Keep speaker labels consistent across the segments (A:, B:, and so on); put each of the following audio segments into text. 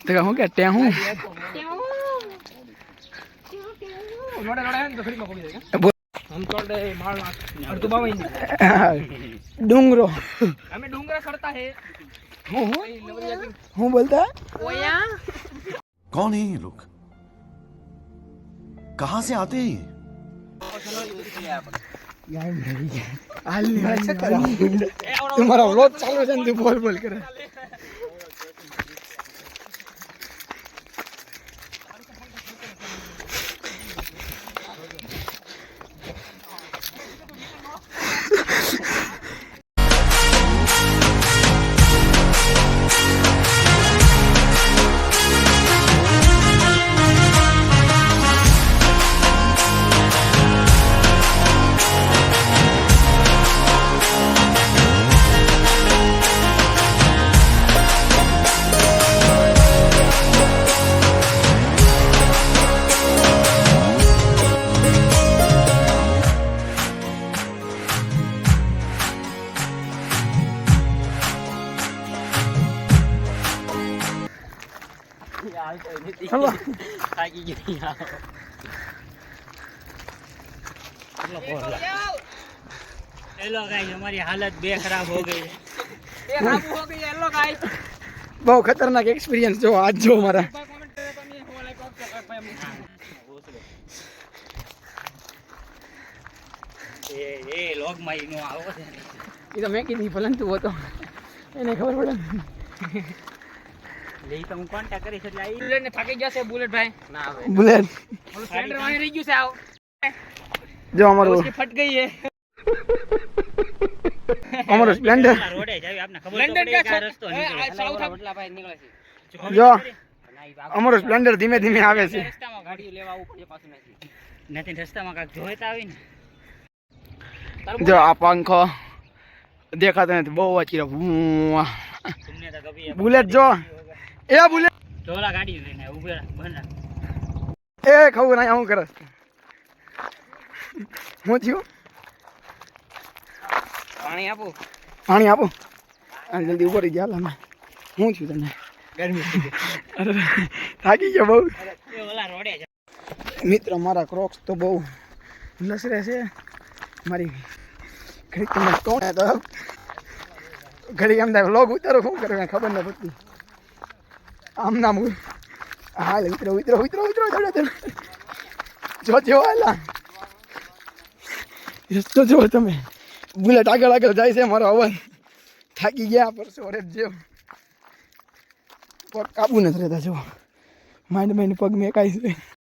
A: તો હું કે ટેં હું डूंगरो हमें डूंगरा करता है हूँ बोलता है
B: कौन है ये लोग कहाँ से आते हैं
A: तुम्हारा व्लॉग चालू है तू बोल बोल कर हेलो
C: हेलो गाइस हमारी हालत बेखराब हो गई है बेखराब हो गई है हेलो गाइस
A: बहुत खतरनाक एक्सपीरियंस जो आज जो हमारा
C: એ લોગ માં નો આવો છે
A: ये तो मैं की नहीं फलन तू वो तो એને ખબર પડે
C: લઈ તો હું કોન્ટેક્ટ કરીશ એટલે આ બુલેટ ને થાકી ગયા છે બુલેટ ભાઈ ના આવે
A: बुलेट
C: ઓલો સ્પ્લેન્ડર વાહી રહી ગયું છે આવ
A: जो हमारो
C: उसकी फट गई है
A: हमारो स्प्लेंडर
C: રોડે જાવી આપને ખબર તો પડે કે આ રસ્તો નીકળે સાઉથ વટલા ભાઈ નીકળે છે
A: જો અમારો સ્પ્લેન્ડર ધીમે ધીમે આવે છે
C: રસ્તામાં ગાડીઓ લેવા આવું પડે પાછું નથી રસ્તામાં કાક જોઈતા આવી ને
A: जो आ पंखो देखा तो बहुत अच्छी
C: तुमने तो कभी
A: बुलेट जो ए बुलेट
C: टोला गाड़ी लेने ऊपर बना
A: ए खबर नहीं हूं कर હું થયું
C: પાણી આપો
A: પાણી આપો આ જલ્દી ઉપર ગયા લામે હું થયું તને
C: ગરમી
A: થાકી ગયો બહુ
C: એ ઓલા રોડે
A: મિત્ર મારા ક્રોક્સ તો બહુ લસરે છે મારી ઘડી તમે તોડે તો ઘડી એમ થાય લોગ ઉતારો શું કરે ખબર ન પડતી આમ નામ હાલ ઉતરો ઉતરો ઉતરો ઉતરો જો જો હાલા રસ્તો જો તમે બુલેટ આગળ આગળ જાય છે મારો અવાજ થાકી ગયા પરસો ઓરે જેવ પગ કાબુ નથી રહેતા જો માઇન્ડ માઇન્ડ પગ મેં કાંઈ છે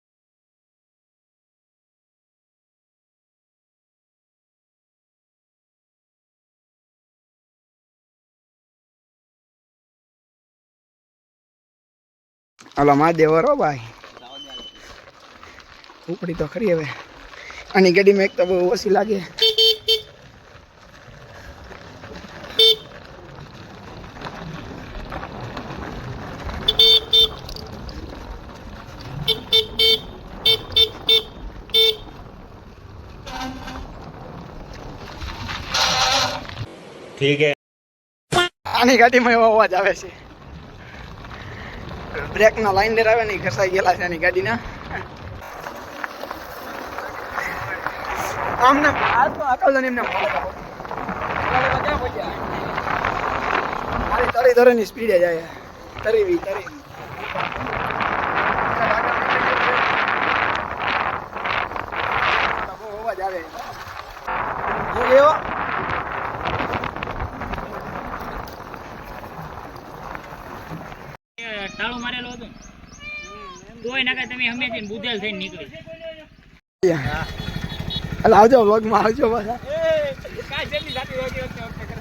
A: હાલો મહાદેવ રો ભાઈ ઉપડી તો ખરી હવે આની ગાડીમાં એક તો બહુ ઓછી લાગે
C: ठीक है
A: આની ગાડીમાં એવો અવાજ આવે છે બ્રેક ના લાઈન લેર આવે ને ઘસાઈ ગયેલા છે આની ગાડીના આમને આ તો અકલ ને એમને મારી તરી તરીની સ્પીડે જાય તરીવી તરીવી બહુ અવાજ આવે એવો
C: તાળું મારેલો હતો તોય નાકા તમે હમેથી બુધેલ થઈને નીકળી
A: અલા આવજો વ્લોગમાં આવજો પાછા
C: કાઈ જલ્દી જાતી